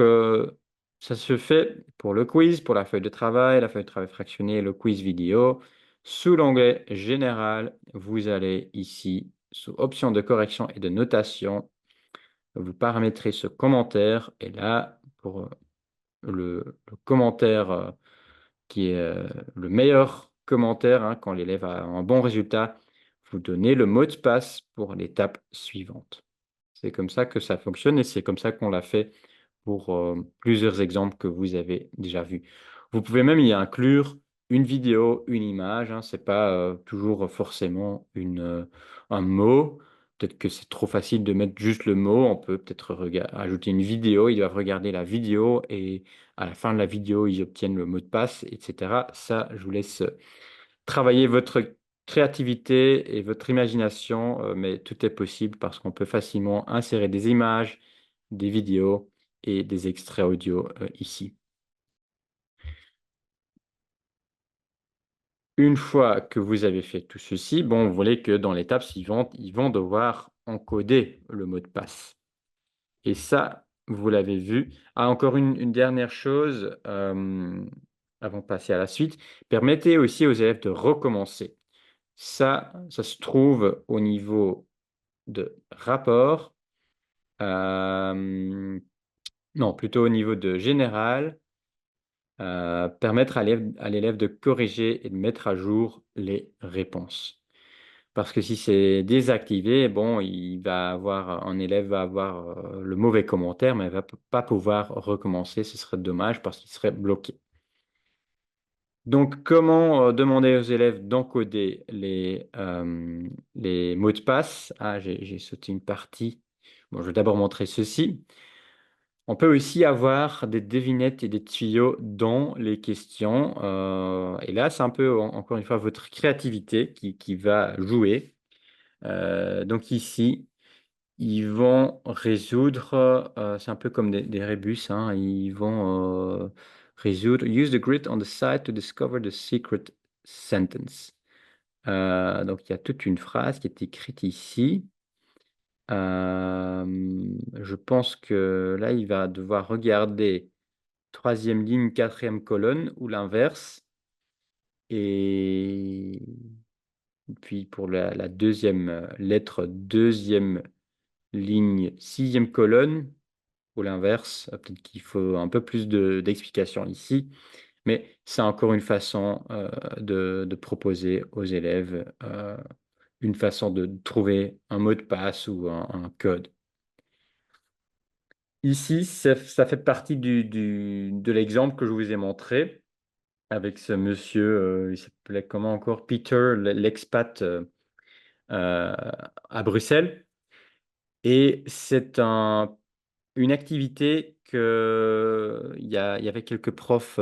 Speaker 1: ça se fait pour le quiz, pour la feuille de travail fractionnée et le quiz vidéo. Sous l'onglet Général, vous allez ici, sous Options de correction et de notation, vous paramétrez ce commentaire. Et là, pour le commentaire qui est le meilleur commentaire, hein, quand l'élève a un bon résultat, vous donnez le mot de passe pour l'étape suivante. C'est comme ça que ça fonctionne et c'est comme ça qu'on l'a fait pour plusieurs exemples que vous avez déjà vus. Vous pouvez même y inclure une vidéo, une image, hein, ce n'est pas toujours forcément un mot. Peut-être que c'est trop facile de mettre juste le mot. On peut peut-être ajouter une vidéo. Ils doivent regarder la vidéo et à la fin de la vidéo, ils obtiennent le mot de passe, etc. Ça, je vous laisse travailler votre créativité et votre imagination, mais tout est possible parce qu'on peut facilement insérer des images, des vidéos et des extraits audio ici. Une fois que vous avez fait tout ceci, bon, vous voyez que dans l'étape suivante, ils vont devoir encoder le mot de passe. Et ça, vous l'avez vu. Ah, encore une dernière chose. avant de passer à la suite. Permettez aussi aux élèves de recommencer. Ça se trouve au niveau de rapport, non, plutôt au niveau de général, permettre à l'élève de corriger et de mettre à jour les réponses. Parce que si c'est désactivé, bon, un élève va avoir le mauvais commentaire, mais il va pas pouvoir recommencer. Ce serait dommage parce qu'il serait bloqué. Donc, comment demander aux élèves d'encoder les mots de passe? Ah, j'ai sauté une partie. Bon, je vais d'abord montrer ceci. On peut aussi avoir des devinettes et des tuyaux dans les questions. Et là, c'est un peu, encore une fois, votre créativité qui va jouer. Donc ici, ils vont résoudre, c'est un peu comme des rébus, hein, ils vont résoudre Use the grid on the side to discover the secret sentence. Donc il y a toute une phrase qui est écrite ici. Je pense que là, il va devoir regarder troisième ligne, quatrième colonne ou l'inverse. Et puis pour la deuxième lettre, deuxième ligne, sixième colonne, ou l'inverse. Peut-être qu'il faut un peu plus d'explications ici, mais c'est encore une façon de proposer aux élèves une façon de trouver un mot de passe ou un code. Ici, ça fait partie de l'exemple que je vous ai montré avec ce monsieur, il s'appelait comment encore? Peter, l'expat euh, à Bruxelles. Et c'est une activité que il y avait quelques profs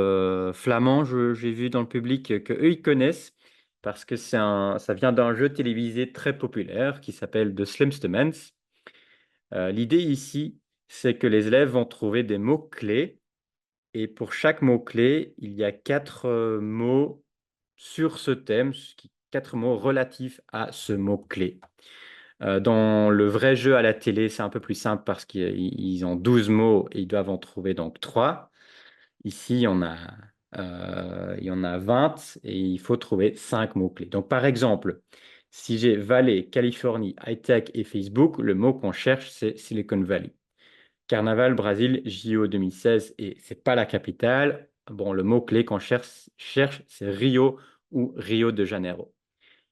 Speaker 1: flamands, j'ai vu dans le public, que eux ils connaissent parce que ça vient d'un jeu télévisé très populaire qui s'appelle The Slimste Mens. L'idée ici, c'est que les élèves vont trouver des mots-clés et pour chaque mot-clé, il y a quatre mots sur ce thème, quatre mots relatifs à ce mot-clé. Dans le vrai jeu à la télé, c'est un peu plus simple parce qu'ils ont 12 mots et ils doivent en trouver donc 3. Ici, il y en a 20 et il faut trouver 5 mots-clés. Donc, par exemple, si j'ai Valley, Californie, high-tech et Facebook, le mot qu'on cherche, c'est Silicon Valley. Carnaval, Brésil, JO 2016 et c'est pas la capitale. Bon, le mot-clé qu'on cherche, c'est Rio ou Rio de Janeiro.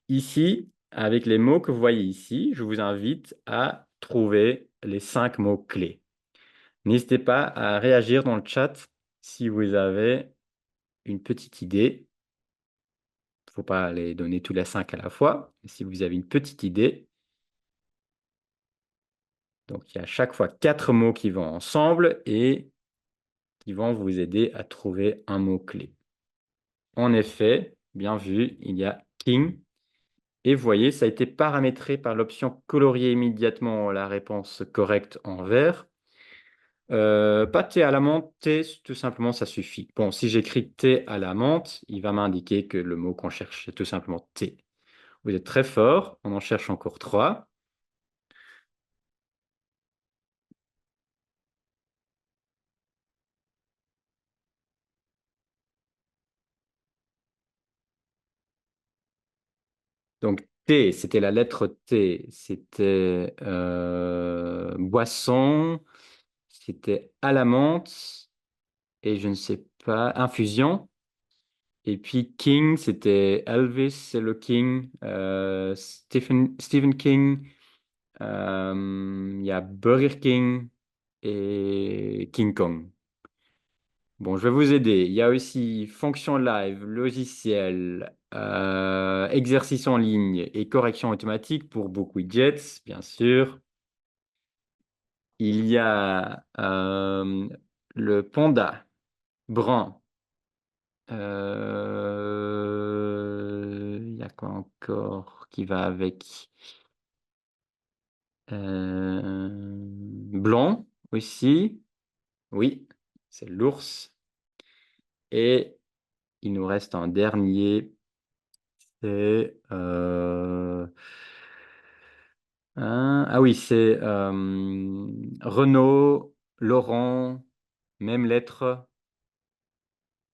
Speaker 1: Ici, avec les mots que vous voyez ici, je vous invite à trouver les 5 mots-clés. N'hésitez pas à réagir dans le chat si vous avez une petite idée. Il ne faut pas les donner tous les 5 à la fois. Si vous avez une petite idée, donc il y a à chaque fois 4 mots qui vont ensemble et qui vont vous aider à trouver un mot-clé. En effet, bien vu, il y a King. Et vous voyez, ça a été paramétré par l'option colorier immédiatement la réponse correcte en vert. Pas thé à la menthe, thé, tout simplement, ça suffit. Bon, si j'écris thé à la menthe, il va m'indiquer que le mot qu'on cherche, c'est tout simplement thé. Vous êtes très fort, on en cherche encore 3. Donc, thé, c'était la lettre T. C'était boisson, c'était à la menthe, et je ne sais pas, infusion. Et puis King, c'était Elvis, c'est le King, Stephen King, il y a Burger King et King Kong. Bon, je vais vous aider. Il y a aussi fonction live, logiciel, exercice en ligne et correction automatique pour Book Widgets, bien sûr. Il y a le panda brun. Il y a quoi encore qui va avec? Blanc aussi. Oui, c'est l'ours. Et il nous reste un dernier. C'est ah oui, c'est Renaud, Laurent, même lettre.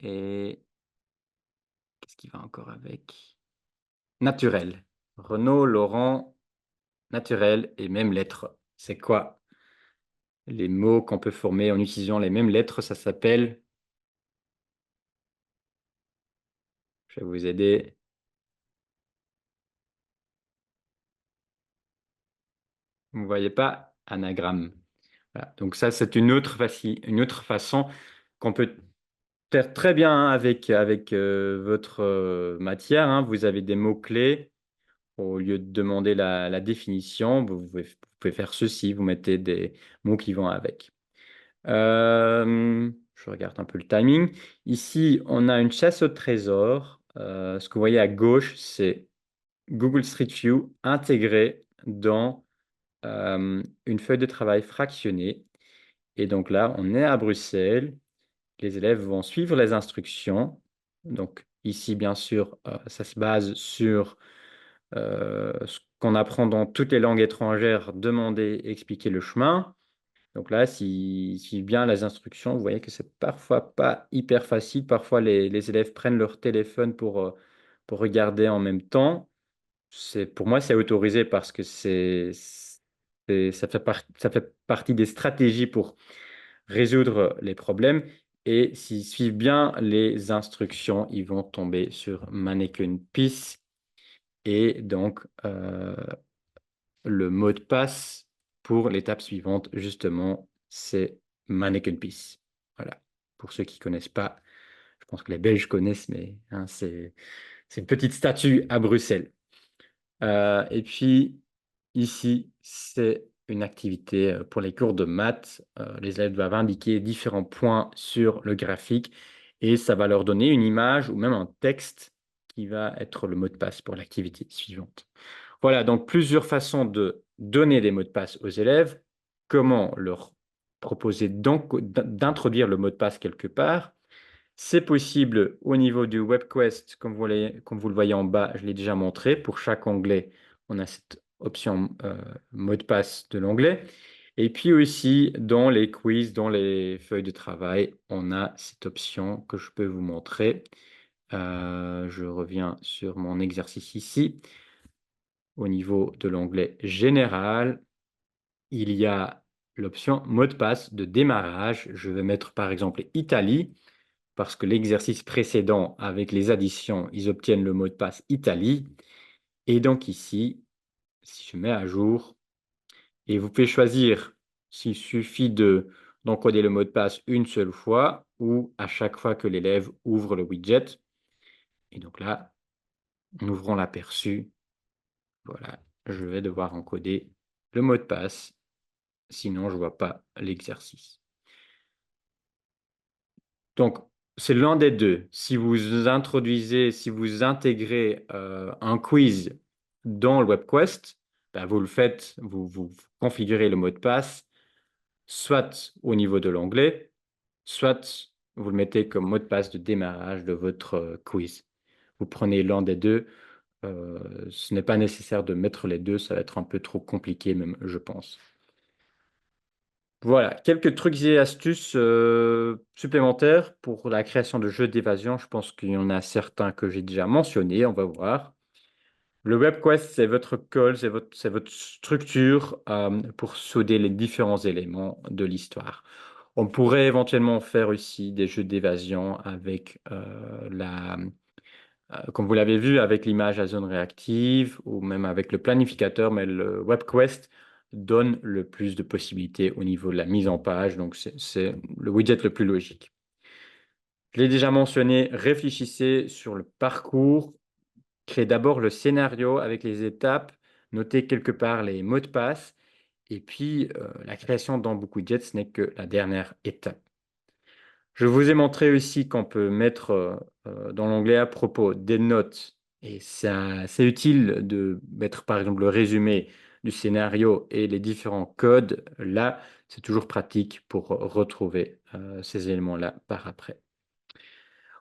Speaker 1: Et Qu'est-ce qui va encore avec? Naturel. Renaud, Laurent, naturel et mêmes lettres. C'est quoi? Les mots qu'on peut former en utilisant les mêmes lettres, ça s'appelle, je vais vous aider, vous ne voyez pas, anagramme. Voilà. Donc ça, c'est une autre façon qu'on peut faire très bien hein, avec votre matière. Hein. Vous avez des mots-clés. Au lieu de demander la définition, vous pouvez faire ceci, vous mettez des mots qui vont avec. Je regarde un peu le timing. Ici, on a une chasse au trésor. Ce que vous voyez à gauche, c'est Google Street View intégré dans une feuille de travail fractionnée. Et donc là, on est à Bruxelles. Les élèves vont suivre les instructions. Donc ici, bien sûr, ça se base sur ce qu'on apprend dans toutes les langues étrangères, demander, expliquer le chemin. Donc là, s'ils suivent bien les instructions, vous voyez que c'est parfois pas hyper facile. Parfois, les élèves prennent leur téléphone pour regarder en même temps. Pour moi, c'est autorisé parce que ça fait partie des stratégies pour résoudre les problèmes. Et s'ils suivent bien les instructions, ils vont tomber sur Mannequin Peace. Et donc, le mot de passe pour l'étape suivante, justement, c'est Mannequin Peace. Voilà. Pour ceux qui ne connaissent pas, je pense que les Belges connaissent, mais hein, c'est une petite statue à Bruxelles. Et puis, ici, c'est une activité pour les cours de maths. Les élèves doivent indiquer différents points sur le graphique et ça va leur donner une image ou même un texte qui va être le mot de passe pour l'activité suivante. Voilà, donc plusieurs façons de donner des mots de passe aux élèves. Comment leur proposer d'introduire le mot de passe quelque part. C'est possible au niveau du WebQuest, comme vous le voyez en bas, je l'ai déjà montré. Pour chaque onglet, on a cette option mot de passe de l'onglet. Et puis aussi, dans les quiz, dans les feuilles de travail, on a cette option que je peux vous montrer. Je reviens sur mon exercice ici. Au niveau de l'onglet Général, il y a l'option mot de passe de démarrage. Je vais mettre par exemple Italie parce que l'exercice précédent avec les additions, ils obtiennent le mot de passe Italie. Et donc ici, si je mets à jour, et vous pouvez choisir s'il suffit d'encoder le mot de passe une seule fois ou à chaque fois que l'élève ouvre le widget. Et donc là, en ouvrant l'aperçu, voilà, je vais devoir encoder le mot de passe, sinon je ne vois pas l'exercice. Donc, c'est l'un des deux. Si vous introduisez, si vous intégrez un quiz dans le WebQuest, ben, vous le faites, vous configurez le mot de passe, soit au niveau de l'onglet, soit vous le mettez comme mot de passe de démarrage de votre quiz. Vous prenez l'un des deux. Ce n'est pas nécessaire de mettre les deux, ça va être un peu trop compliqué même, je pense. Voilà, quelques trucs et astuces supplémentaires pour la création de jeux d'évasion. Je pense qu'il y en a certains que j'ai déjà mentionnés, on va voir. Le WebQuest, c'est votre code, c'est votre structure pour souder les différents éléments de l'histoire. On pourrait éventuellement faire aussi des jeux d'évasion avec comme vous l'avez vu, avec l'image à zone réactive ou même avec le planificateur, mais le WebQuest donne le plus de possibilités au niveau de la mise en page, donc c'est le widget le plus logique. Je l'ai déjà mentionné, réfléchissez sur le parcours, créez d'abord le scénario avec les étapes, notez quelque part les mots de passe, et puis la création dans beaucoup de widgets, ce n'est que la dernière étape. Je vous ai montré aussi qu'on peut mettre dans l'onglet à propos des notes et c'est utile de mettre par exemple le résumé du scénario et les différents codes. Là, c'est toujours pratique pour retrouver ces éléments-là par après.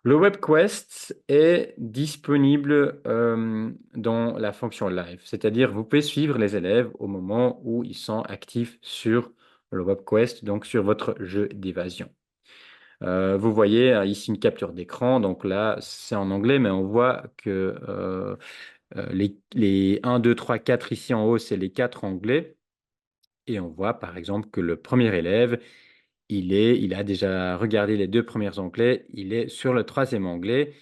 Speaker 1: Le WebQuest est disponible dans la fonction live, c'est-à-dire vous pouvez suivre les élèves au moment où ils sont actifs sur le WebQuest, donc sur votre jeu d'évasion. Vous voyez ici une capture d'écran, donc là c'est en anglais, mais on voit que les 1, 2, 3, 4 ici en haut, c'est les 4 anglais. Et on voit par exemple que le premier élève, il a déjà regardé les 2 premiers onglets, il est sur le troisième onglet.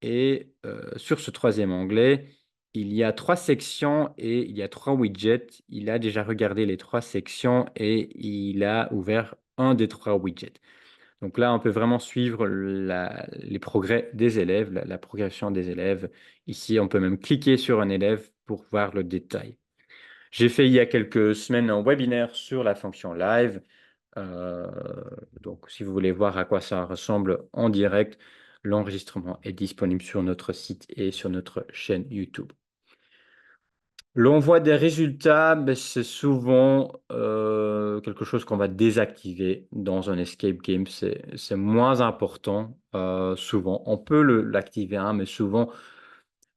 Speaker 1: Et sur ce troisième onglet, il y a 3 sections et il y a 3 widgets. Il a déjà regardé les 3 sections et il a ouvert un des 3 widgets. Donc là, on peut vraiment suivre les progrès des élèves, la progression des élèves. Ici, on peut même cliquer sur un élève pour voir le détail. J'ai fait il y a quelques semaines un webinaire sur la fonction live. Euh, donc, si vous voulez voir à quoi ça ressemble en direct, l'enregistrement est disponible sur notre site et sur notre chaîne YouTube. L'envoi des résultats, ben, c'est souvent quelque chose qu'on va désactiver dans un escape game. C'est moins important souvent. On peut l'activer, hein, mais souvent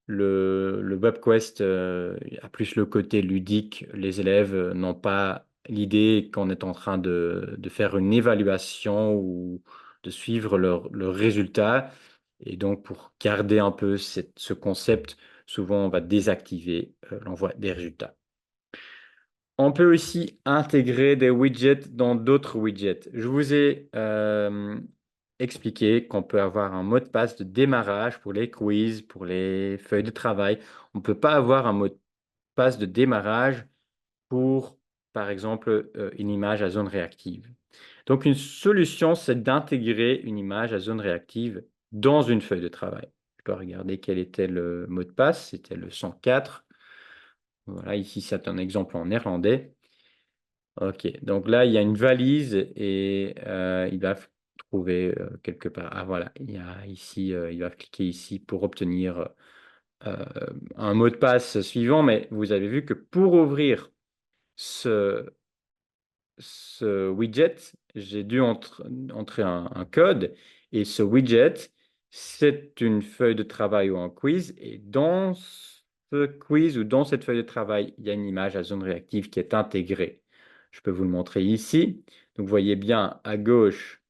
Speaker 1: le WebQuest a plus le côté ludique. Les élèves n'ont pas l'idée qu'on est en train de faire une évaluation ou de suivre leurs résultats. Et donc, pour garder un peu ce concept, souvent on va désactiver l'envoi des résultats. On peut aussi intégrer des widgets dans d'autres widgets. Je vous ai expliqué qu'on peut avoir un mot de passe de démarrage pour les quiz, pour les feuilles de travail. On ne peut pas avoir un mot de passe de démarrage pour, par exemple, une image à zone réactive. Donc, une solution, c'est d'intégrer une image à zone réactive dans une feuille de travail. Je peux regarder quel était le mot de passe. C'était le 104. Voilà, ici, c'est un exemple en néerlandais. Ok, donc là, il y a une valise et il va trouver quelque part. Ah voilà, il y a ici, il va cliquer ici pour obtenir euh, un mot de passe suivant, mais vous avez vu que pour ouvrir ce, ce widget, j'ai dû entrer un code et ce widget, c'est une feuille de travail ou un quiz et dans ce quiz ou dans cette feuille de travail, il y a une image à zone réactive qui est intégrée. Je peux vous le montrer ici. Donc, vous voyez bien à gauche,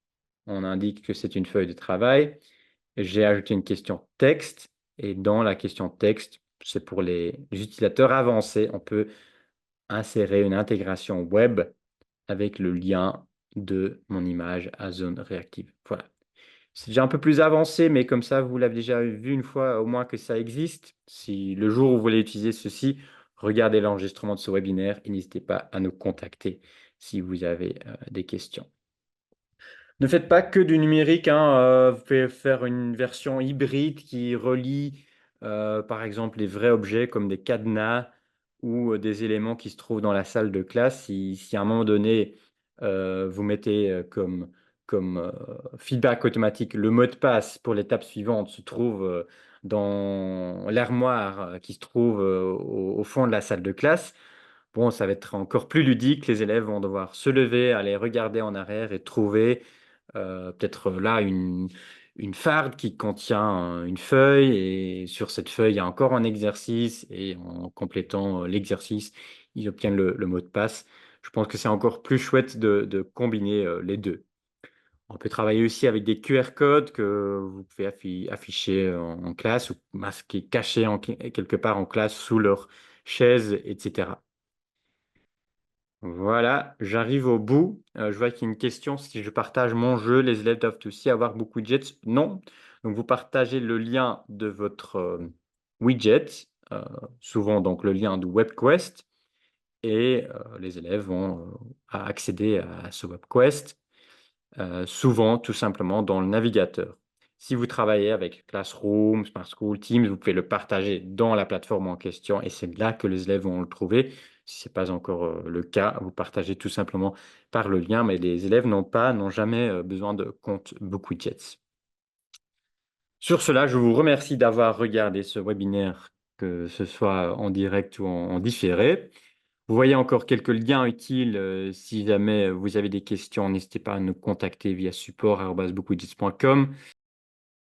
Speaker 1: on indique que c'est une feuille de travail. J'ai ajouté une question texte et dans la question texte, c'est pour les utilisateurs avancés. On peut insérer une intégration web avec le lien de mon image à zone réactive. Voilà. C'est déjà un peu plus avancé, mais comme ça, vous l'avez déjà vu une fois au moins que ça existe. Si le jour où vous voulez utiliser ceci, regardez l'enregistrement de ce webinaire et n'hésitez pas à nous contacter si vous avez des questions. Ne faites pas que du numérique, hein, vous pouvez faire une version hybride qui relie, par exemple, les vrais objets comme des cadenas ou des éléments qui se trouvent dans la salle de classe. Si à un moment donné, vous mettez comme feedback automatique, le mot de passe pour l'étape suivante se trouve dans l'armoire qui se trouve au fond de la salle de classe. Bon, ça va être encore plus ludique. Les élèves vont devoir se lever, aller regarder en arrière et trouver peut-être là une farde qui contient une feuille et sur cette feuille, il y a encore un exercice et en complétant l'exercice, ils obtiennent le mot de passe. Je pense que c'est encore plus chouette de combiner les deux. On peut travailler aussi avec des QR codes que vous pouvez afficher en classe ou masquer, cacher quelque part en classe sous leur chaise, etc. Voilà, j'arrive au bout. Je vois qu'il y a une question. Si je partage mon jeu, les élèves doivent aussi avoir beaucoup de widgets? Non. Donc, vous partagez le lien de votre widget, euh, souvent donc le lien de WebQuest, et les élèves vont accéder à ce WebQuest souvent tout simplement dans le navigateur. Si vous travaillez avec Classroom, Smart School, Teams, vous pouvez le partager dans la plateforme en question et c'est là que les élèves vont le trouver. Si ce n'est pas encore le cas, vous partagez tout simplement par le lien, mais les élèves n'ont jamais besoin de compte BookWidgets. Sur cela, je vous remercie d'avoir regardé ce webinaire, que ce soit en direct ou en différé. Vous voyez encore quelques liens utiles. Si jamais vous avez des questions, n'hésitez pas à nous contacter via support@bookwidgets.com.